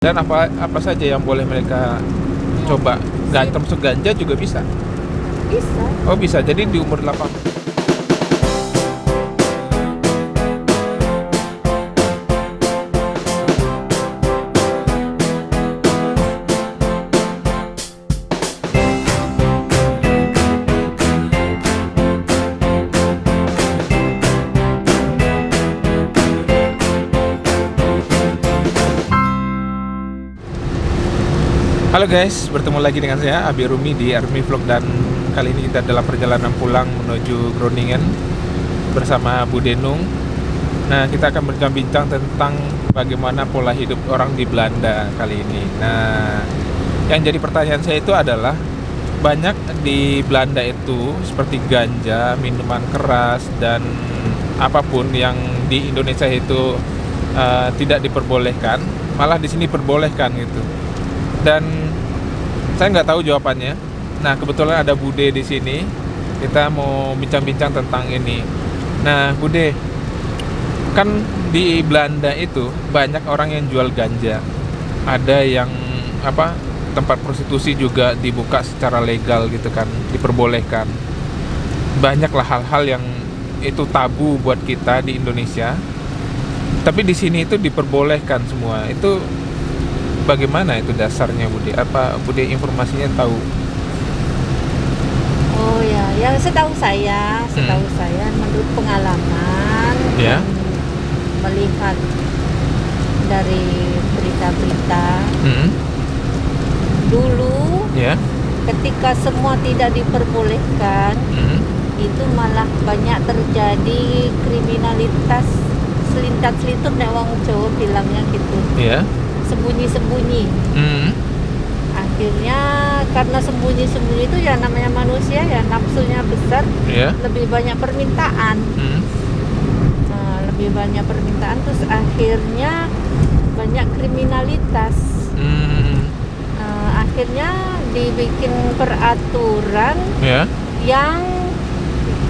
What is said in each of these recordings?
Dan apa saja yang boleh mereka coba? Termasuk ganja juga bisa? Bisa. Oh bisa, jadi di umur 8. Halo guys, bertemu lagi dengan saya Abi Rumi di Army Vlog, dan kali ini kita dalam perjalanan pulang menuju Groningen bersama Bu Denung. Nah, kita akan berbincang tentang bagaimana pola hidup orang di Belanda kali ini. Nah, yang jadi pertanyaan saya itu adalah banyak di Belanda itu seperti ganja, minuman keras, dan apapun yang di Indonesia itu tidak diperbolehkan, malah di sini diperbolehkan gitu. Dan saya nggak tahu jawabannya. Nah, kebetulan ada Bude di sini. Kita mau bincang-bincang tentang ini. Nah, Bude, kan di Belanda itu banyak orang yang jual ganja. Ada yang tempat prostitusi juga dibuka secara legal gitu kan, diperbolehkan. Banyaklah hal-hal yang itu tabu buat kita di Indonesia. Tapi di sini itu diperbolehkan semua. Itu bagaimana itu dasarnya, Bude? Apa Bude informasinya tahu? Oh ya, yang setahu saya menurut pengalaman Ya. dan melihat dari berita-berita dulu, Ya. ketika semua tidak diperbolehkan, itu malah banyak terjadi kriminalitas selintat-selintut, nek wong Jawa bilangnya gitu. Ya. Sembunyi-sembunyi. Akhirnya karena sembunyi-sembunyi itu ya namanya manusia ya, nafsunya besar, Ya. lebih banyak permintaan. Nah, lebih banyak permintaan, terus akhirnya banyak kriminalitas. Akhirnya dibikin peraturan Ya. yang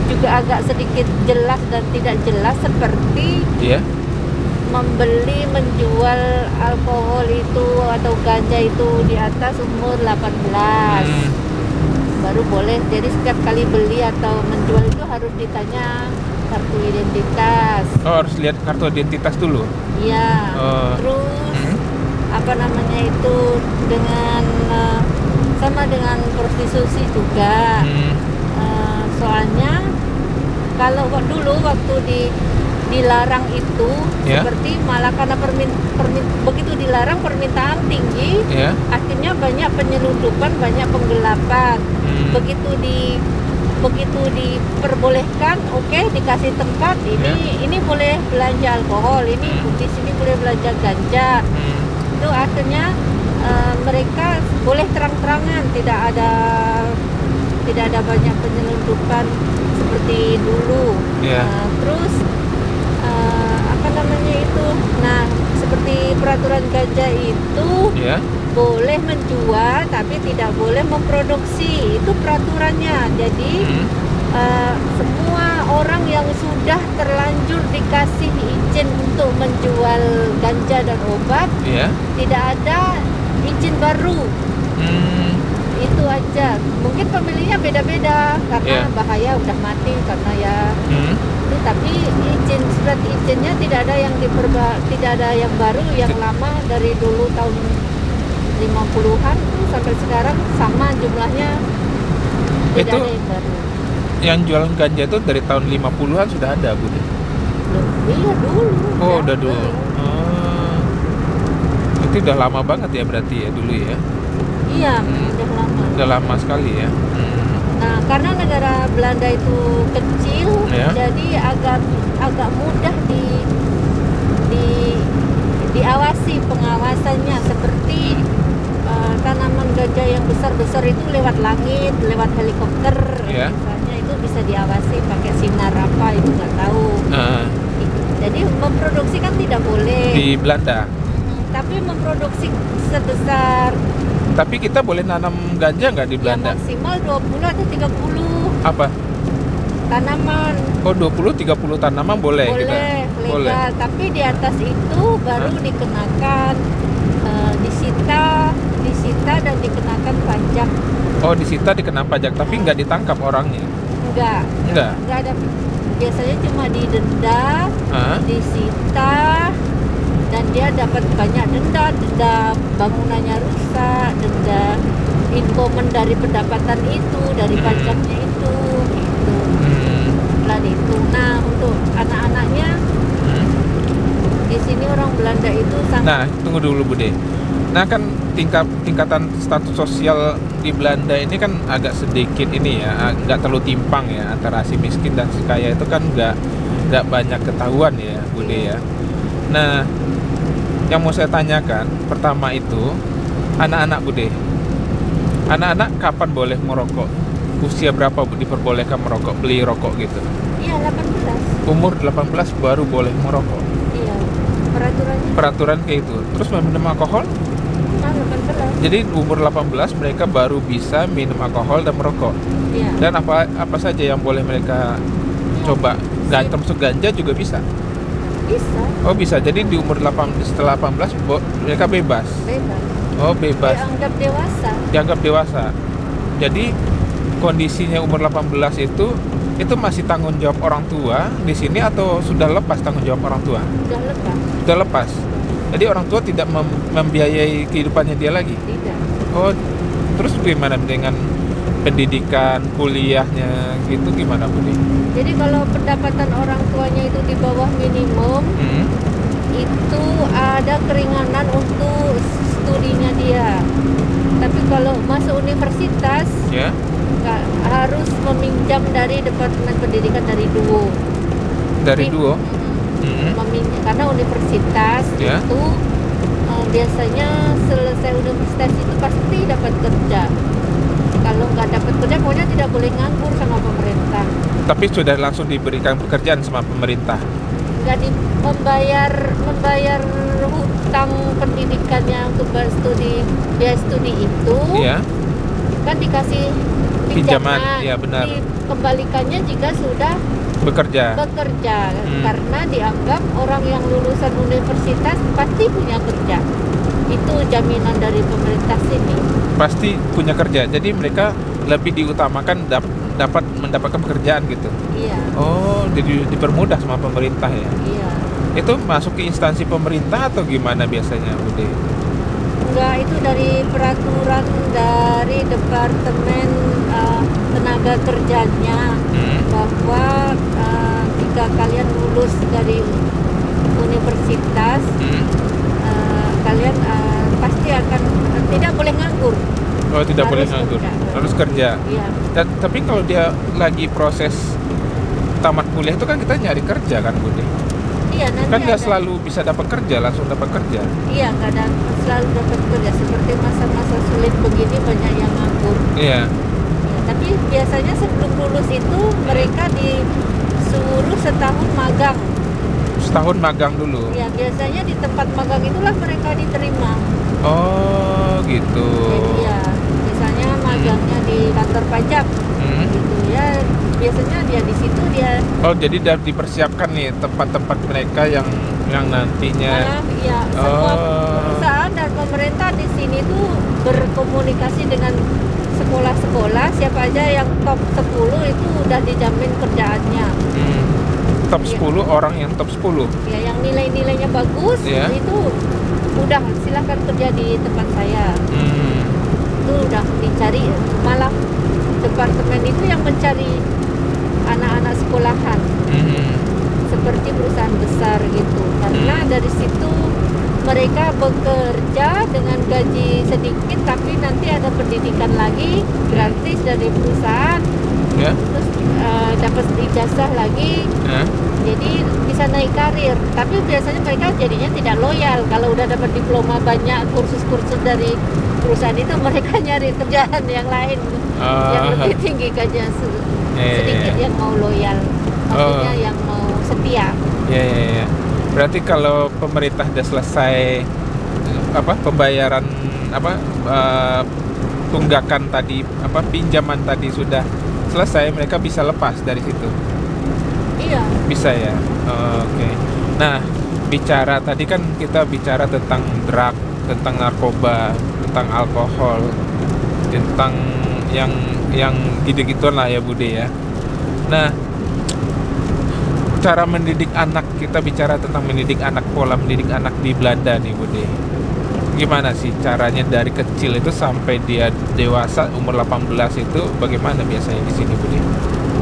juga agak sedikit jelas dan tidak jelas, seperti Ya. membeli, menjual alkohol itu atau ganja itu di atas umur 18 baru boleh. Jadi setiap kali beli atau menjual itu harus ditanya kartu identitas. Oh, harus lihat kartu identitas dulu. Iya. Oh. Terus dengan sama dengan prostitusi juga. Soalnya kalau dulu waktu dilarang itu, Ya. seperti malah karena begitu dilarang permintaan tinggi, Ya. akhirnya banyak penyelundupan, banyak penggelapan. Begitu diperbolehkan, oke, dikasih tempat, ini boleh belanja alkohol, ini di sini boleh belanja ganja. Itu akhirnya mereka boleh terang-terangan, tidak ada banyak penyelundupan seperti dulu. Ya. Terus nah, seperti peraturan ganja itu, Ya. boleh menjual tapi tidak boleh memproduksi, itu peraturannya. Jadi semua orang yang sudah terlanjur dikasih izin untuk menjual ganja dan obat, Ya. tidak ada izin baru. Itu aja. Mungkin pemilihnya beda-beda karena bahaya, udah mati karena ya. Tapi surat izinnya tidak ada yang tidak ada yang baru, yang lama dari dulu tahun 50-an tuh sampai sekarang sama jumlahnya, tidak Itu ada yang baru. yang jualan ganja itu dari tahun 50-an sudah ada, Bu? Iya dulu. Oh, udah dulu. Itu udah lama banget ya berarti ya dulu ya? Iya, udah lama. Udah lama sekali ya. Nah, karena negara Belanda itu kecil, jadi agak mudah diawasi, pengawasannya. Seperti tanaman ganja yang besar-besar itu lewat langit, lewat helikopter, misalnya, itu bisa diawasi pakai sinar apa, itu nggak tahu. Jadi memproduksi kan tidak boleh Di Belanda. tapi memproduksi sebesar, Tapi kita boleh nanam ganja nggak di Belanda? ya maksimal 20 atau 30 Apa? tanaman. Oh, 20-30 tanaman boleh kita? Boleh, legal. Boleh. Tapi di atas itu baru dikenakan disita dan dikenakan pajak. Oh, disita dikena pajak, tapi nggak ditangkap orangnya. Enggak ada. Biasanya cuma didenda, disita, dan dia dapat banyak denda bangunannya rusak, denda inkomen dari pendapatan itu, dari pajaknya itu, gitu. Plan itu. Nah, untuk anak-anaknya di sini orang Belanda itu sangat. Nah, tunggu dulu Bude. Nah kan tingkatan status sosial di Belanda ini kan agak sedikit ini ya, nggak terlalu timpang ya antara si miskin dan si kaya itu kan nggak banyak ketahuan ya Bude ya. Nah, yang mau saya tanyakan pertama itu anak-anak Bude. Anak-anak kapan boleh merokok? Usia berapa diperbolehkan merokok, beli rokok gitu? Iya, 18. Umur 18 baru boleh merokok. Iya, peraturannya. Peraturan kayak itu. Terus minum alkohol? 18. Jadi umur 18 mereka baru bisa minum alkohol dan merokok. Iya. Dan apa saja yang boleh mereka coba? Termasuk ganja juga bisa. Bisa. Oh bisa. Jadi di umur setelah 18 mereka bebas. Bebas. Oh bebas. Dianggap dewasa. Dianggap dewasa. Jadi kondisinya umur 18 itu masih tanggung jawab orang tua di sini atau sudah lepas tanggung jawab orang tua? Sudah lepas. Sudah lepas. Jadi orang tua tidak membiayai kehidupannya dia lagi. Tidak. Oh, terus gimana dengan pendidikan, kuliahnya gitu gimana Budi? Jadi kalau pendapatan orang tuanya itu di bawah minimum, itu ada keringanan untuk studinya dia. Tapi kalau masuk universitas, harus meminjam dari Departemen Pendidikan dari Duo. Dari Duo? Karena universitas itu biasanya selesai universitas itu pasti dapat kerja. Kalau nggak dapat kerja, pokoknya tidak boleh nganggur sama pemerintah. Tapi sudah langsung diberikan pekerjaan sama pemerintah? Nggak membayar hutang pendidikannya untuk biaya studi itu. Iya. Kan dikasih pinjaman, ya benar. Dikembalikannya jika sudah bekerja. Karena dianggap orang yang lulusan universitas pasti punya kerja. Itu jaminan dari pemerintah sini. Pasti punya kerja. Jadi mereka lebih diutamakan dapat mendapatkan pekerjaan gitu. Iya. Oh, jadi dipermudah sama pemerintah ya. Iya. Itu masuk ke instansi pemerintah atau gimana biasanya, Bude? Enggak, itu dari peraturan dari Departemen Tenaga Kerjanya, bahwa jika kalian lulus dari universitas, kalian pasti akan tidak boleh nganggur. Oh, tidak boleh nganggur, harus kerja. Iya. Tapi kalau dia lagi proses tamat kuliah itu kan kita nyari kerja kan, Bude? Iya, nanti kan nggak selalu bisa dapat kerja, langsung dapat kerja. Iya, nggak selalu dapat kerja. Seperti masa-masa sulit begini banyak yang nganggur. Iya. Tapi biasanya sebelum lulus itu mereka disuruh setahun magang. Setahun magang dulu? Iya, biasanya di tempat magang itulah mereka diterima. Oh, gitu. Jadi ya, misalnya magangnya di kantor pajak, gitu ya. Biasanya dia di situ dia. Oh, jadi udah dipersiapkan nih tempat-tempat mereka yang nantinya. Iya, semua perusahaan dan pemerintah di sini tuh berkomunikasi dengan sekolah-sekolah, siapa aja yang top 10 itu udah dijamin kerjaannya. Top 10 orang yang top 10. Ya, yang nilai-nilainya bagus itu udah silahkan kerja di tempat saya. Itu udah dicari, malah departemen itu yang mencari anak-anak sekolahan. Seperti perusahaan besar gitu. Karena dari situ mereka bekerja dengan gaji sedikit, tapi nanti ada pendidikan lagi gratis dari perusahaan. Terus dapat ijazah lagi. Jadi bisa naik karir. Tapi biasanya mereka jadinya tidak loyal. Kalau udah dapat diploma banyak, kursus-kursus dari perusahaan itu, mereka nyari kerjaan yang lain yang lebih tinggi gajinya, sedikit yang mau loyal, maksudnya yang mau setia. Iya. Berarti kalau pemerintah sudah selesai pembayaran tunggakan tadi, pinjaman tadi sudah selesai, mereka bisa lepas dari situ. Iya. Bisa ya. Oke. Nah, tadi kan kita bicara tentang drug tentang narkoba, tentang alkohol, tentang yang gitu-gituan lah ya Bude ya. Nah, cara mendidik anak, kita bicara tentang mendidik anak, pola mendidik anak di Belanda nih Bude. Gimana sih caranya dari kecil itu sampai dia dewasa umur 18 itu bagaimana biasanya di sini Bude?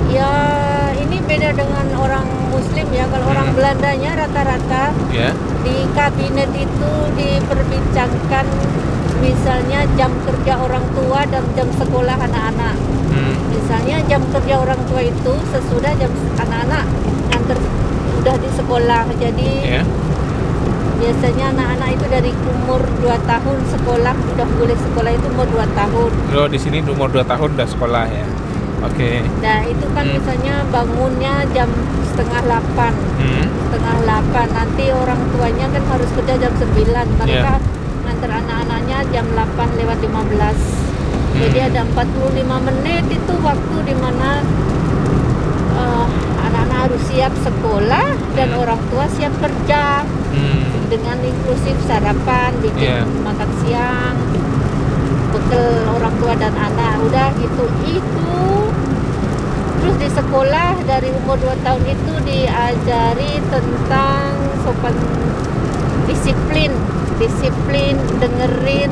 Ya, ini beda dengan orang Muslim ya. Kalau orang Belandanya rata-rata di kabinet itu diperbincangkan misalnya jam kerja orang tua dan jam sekolah anak-anak. Misalnya jam kerja orang tua itu sesudah jam anak-anak nganter udah di sekolah. Jadi biasanya anak-anak itu dari umur 2 tahun sekolah, udah boleh sekolah itu umur 2 tahun. Di sini umur 2 tahun udah sekolah ya. Oke. Nah itu kan misalnya bangunnya jam setengah 8. Setengah 8 nanti orang tuanya kan harus kerja jam 9. Mereka nganter anak-anaknya jam 8 lewat 15. Jadi ada 45 menit itu waktu dimana anak-anak harus siap sekolah dan orang tua siap kerja. Dengan inklusif sarapan, bikin makan siang, bekal orang tua dan anak, udah gitu. Terus di sekolah dari umur 2 tahun itu diajari tentang sopan, disiplin, dengerin,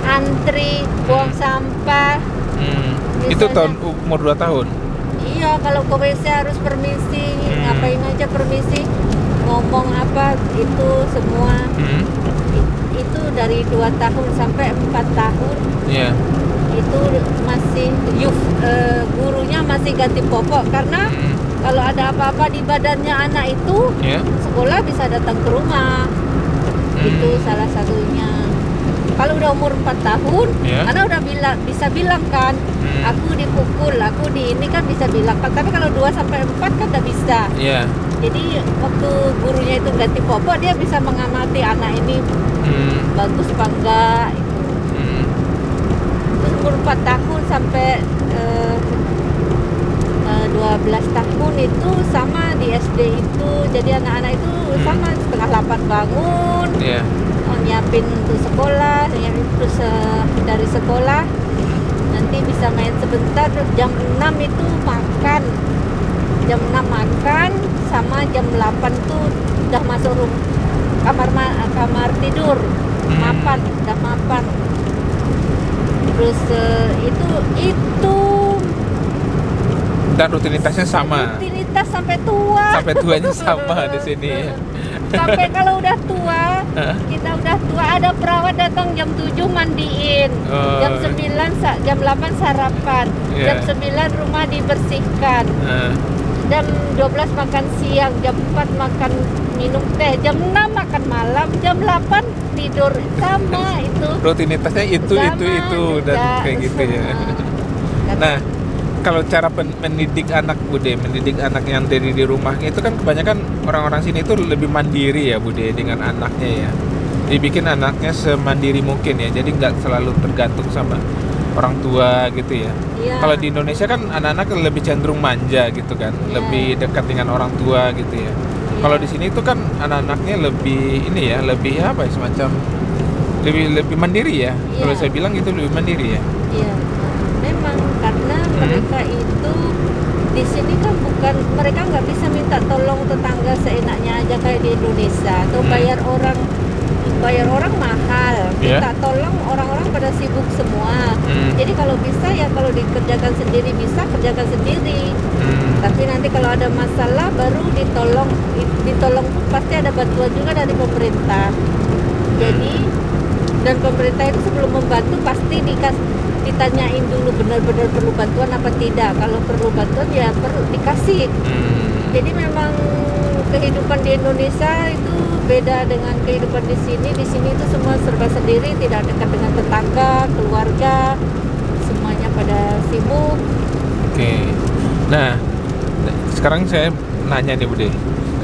antri, buang sampah. Itu tahun umur 2 tahun? Iya, kalau ke WC harus permisi, ngapain aja permisi, ngomong apa itu semua. Itu dari 2 tahun sampai 4 tahun. Itu masih gurunya masih ganti popok karena kalau ada apa-apa di badannya anak itu sekolah bisa datang ke rumah. Itu salah satunya. Kalau udah umur 4 tahun anak udah bisa bilang kan, aku dipukul, aku di ini kan bisa bilang kan. Tapi kalau 2 sampai 4 kan udah bisa. Jadi waktu gurunya itu ganti popok, dia bisa mengamati anak ini bagus apa enggak itu. Terus umur 4 tahun sampai 12 tahun itu sama di SD itu. Jadi anak-anak itu sama setengah 8 bangun, nyiapin untuk sekolah, terus dari sekolah nanti bisa main sebentar. Terus jam 6 itu makan, jam 6 makan, sama jam 8 tuh udah masuk kamar tidur, udah mapan. Terus itu dan rutinitasnya sama. Rutinitas sampai tua. Sampai tuanya sama di sini. Sampai kalau udah tua, kita udah tua, ada perawat datang jam 7 mandiin. Jam 9, jam 8 sarapan. Jam 9 rumah dibersihkan. Jam 12 makan siang, jam 4 makan minum teh, jam 6 makan malam, jam 8 tidur. Sama itu. Rutinitasnya itu dan kayak gitu ya. Nah, kalau cara mendidik anak Bude, mendidik anak yang dari di rumah itu kan kebanyakan orang-orang sini itu lebih mandiri ya Bude dengan anaknya ya. Dibikin anaknya semandiri mungkin ya, jadi nggak selalu tergantung sama orang tua gitu ya. Kalau di Indonesia kan anak-anak lebih cenderung manja gitu kan, lebih dekat dengan orang tua gitu ya. Kalau di sini itu kan anak-anaknya lebih ini ya, lebih apa ya, semacam lebih mandiri ya. Kalau saya bilang itu lebih mandiri ya. Iya, memang karena mereka itu di sini kan bukan, mereka nggak bisa minta tolong tetangga seenaknya aja kayak di Indonesia atau bayar orang mahal, minta tolong orang-orang pada sibuk semua. Jadi kalau bisa ya kalau dikerjakan sendiri bisa kerjakan sendiri. Tapi nanti kalau ada masalah baru ditolong pasti ada bantuan juga dari pemerintah. Jadi dan pemerintah itu sebelum membantu pasti ditanyain dulu benar-benar perlu bantuan apa tidak. Kalau perlu bantuan ya perlu dikasih. Jadi memang kehidupan di Indonesia itu beda dengan kehidupan di sini. Di sini itu semua serba sendiri, tidak dekat dengan tetangga, keluarga, semuanya pada sibuk. Oke. Nah, sekarang saya nanya nih Bude.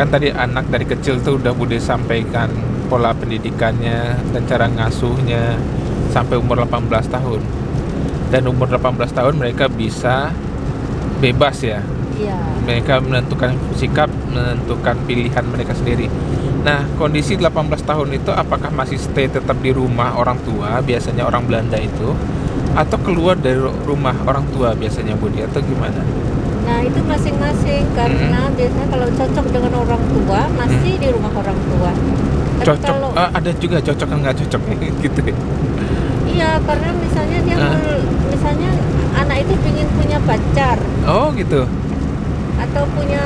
Kan tadi anak dari kecil tuh udah Bude sampaikan pola pendidikannya dan cara ngasuhnya sampai umur 18 tahun. Dan umur 18 tahun mereka bisa bebas ya. Iya. Mereka menentukan sikap, menentukan pilihan mereka sendiri. Nah, kondisi 18 tahun itu apakah masih stay tetap di rumah orang tua, biasanya orang Belanda itu, atau keluar dari rumah orang tua biasanya Budi, atau gimana? Nah itu masing-masing karena biasanya kalau cocok dengan orang tua masih di rumah orang tua. Tapi Cocok, kalau ada juga cocok dan nggak cocok gitu ya? iya karena misalnya dia misalnya anak itu ingin punya pacar Oh gitu. atau punya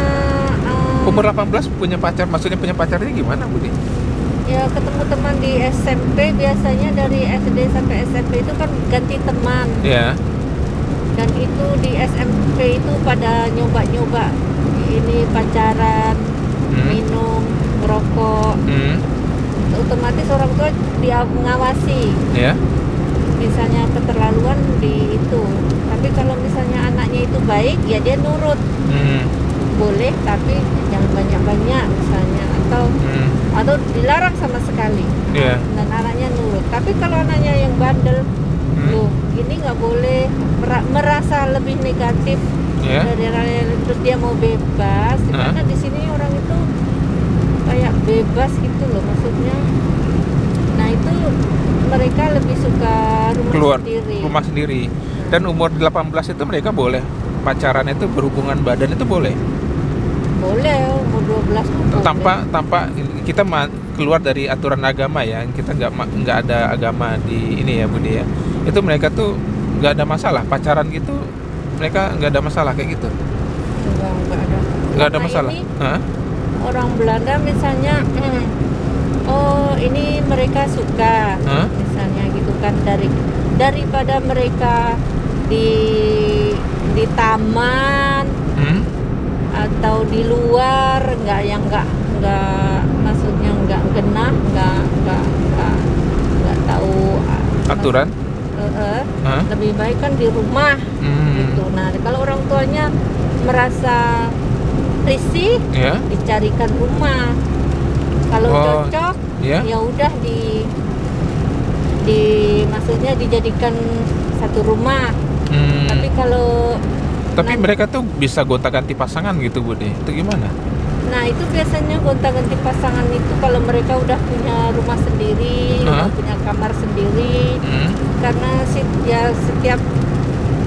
Umur 18 punya pacar, maksudnya punya pacarnya gimana Budi? ya ketemu teman di SMP, biasanya dari SD sampai SMP itu kan ganti teman. Ya. Dan itu di SMP itu pada nyoba-nyoba ini pacaran, minum, merokok. Otomatis orang tua dia mengawasi. Ya. Misalnya keterlaluan di itu. Tapi kalau misalnya anaknya itu baik, ya dia nurut. Boleh, tapi jangan banyak-banyak misalnya atau dilarang sama sekali. Yeah. Dan anaknya nurut. Tapi kalau anaknya yang bandel, loh, ini nggak boleh, merasa lebih negatif dari orang, terus dia mau bebas. Karena di sini orang itu kayak bebas gitu loh, maksudnya. Nah itu mereka lebih suka rumah sendiri. Dan umur 18 itu mereka boleh pacaran, itu berhubungan badan itu boleh. Boleh, umur 12 tuh tanpa kita keluar dari aturan agama ya, kita nggak ada agama di ini ya Budi ya. Itu mereka tuh nggak ada masalah pacaran gitu, mereka nggak ada masalah kayak gitu. Nggak ada masalah. Orang Belanda misalnya, oh ini mereka suka, misalnya gitu kan, daripada mereka di taman atau di luar, nggak maksudnya nggak genah, nggak tahu aturan. Lebih baik kan di rumah gitu. Nah kalau orang tuanya merasa risih, dicarikan rumah. Kalau cocok, ya udah di maksudnya dijadikan satu rumah. Tapi mereka tuh bisa gonta-ganti pasangan gitu Budi, itu gimana? Nah itu biasanya gonta-ganti pasangan itu kalau mereka udah punya rumah sendiri, punya kamar sendiri. Karena setiap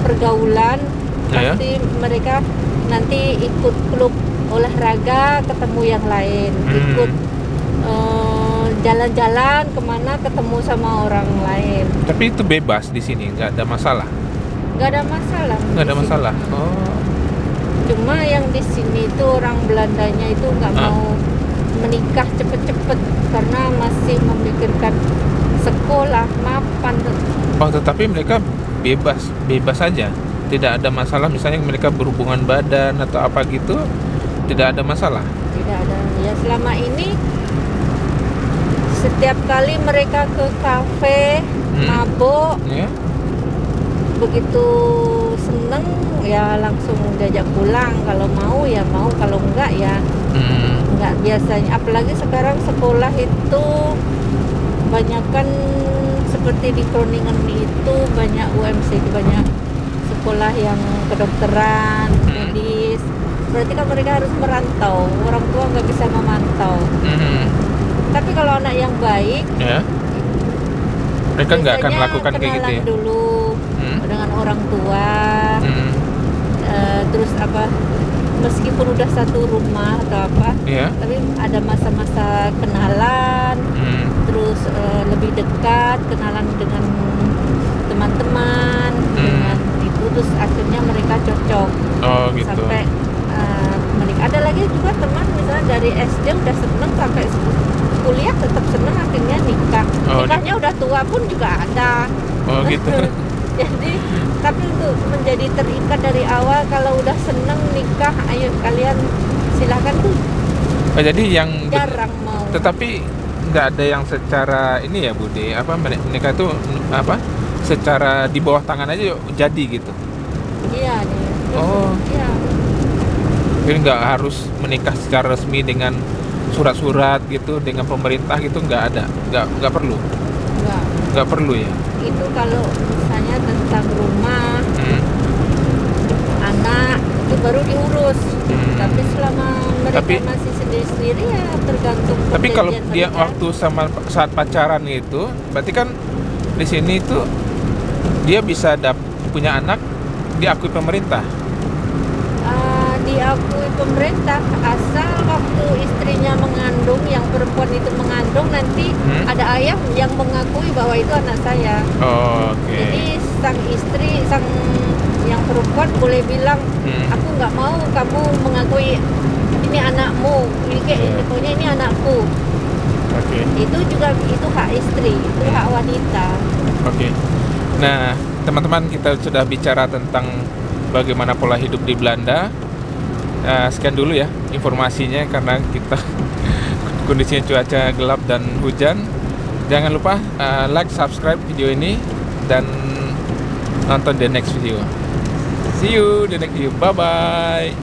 pergaulan pasti mereka nanti ikut klub olahraga, ketemu yang lain, ikut jalan-jalan kemana, ketemu sama orang lain. Tapi itu bebas di sini, nggak ada masalah. Nggak ada masalah. Nggak ada masalah. Oh. Cuma yang di sini itu orang Belandanya itu nggak mau menikah cepet-cepet karena masih memikirkan sekolah, mapan. Oh, tetapi mereka bebas saja. Tidak ada masalah, misalnya mereka berhubungan badan atau apa gitu, tidak ada masalah. Tidak ada. Ya selama ini setiap kali mereka ke kafe, mabok, begitu seneng ya langsung diajak pulang. Kalau mau ya mau, kalau enggak ya enggak. Biasanya apalagi sekarang sekolah itu banyak kan, seperti di Groningen itu banyak UMC, banyak sekolah yang kedokteran, medis. Berarti kan mereka harus merantau, orang tua nggak bisa memantau. Tapi kalau anak yang baik, mereka nggak akan melakukan kayak gitu ya. Dulu dengan orang tua, terus meskipun udah satu rumah atau apa, tapi ada masa-masa kenalan, terus lebih dekat, kenalan dengan teman-teman, dengan itu, terus akhirnya mereka cocok. Oh gitu. Sampai menikah. Ada lagi juga teman misalnya dari SD udah seneng sampai kuliah tetap seneng, akhirnya nikah. Nikahnya udah tua pun juga ada. Oh gitu. Jadi tapi untuk menjadi terikat dari awal, kalau udah seneng nikah, ayo kalian silahkan tuh. Oh, jadi yang jarang mau. Tetapi nggak ada yang secara ini ya Budi, mereka itu secara di bawah tangan aja jadi gitu. Iya nih. Oh. Iya. Jadi nggak harus menikah secara resmi dengan surat-surat gitu dengan pemerintah gitu, nggak ada, nggak perlu. Nggak perlu ya. Itu kalau misalnya tentang rumah, anak itu baru diurus. Tapi selama mereka Tapi- masih sendiri-sendiri ya tergantung. Tapi kalau perjanjian dia mereka. waktu sama saat pacaran itu, berarti kan di sini itu dia bisa punya anak diakui pemerintah. Diakui pemerintah asal waktu istrinya mengandung, yang perempuan itu mengandung, nanti ada ayah yang mengakui bahwa itu anak saya. Oh, oke. Jadi sang istri, sang yang perempuan boleh bilang, aku nggak mau kamu mengakui ini anakmu, pokoknya ini anakku. Oke. Itu juga itu hak istri, itu hak wanita. Oke. Nah, teman-teman, kita sudah bicara tentang bagaimana pola hidup di Belanda. Sekian dulu ya informasinya, karena kita kondisinya cuaca gelap dan hujan. Jangan lupa like, subscribe video ini, dan nonton the next video. See you the next video. Bye bye.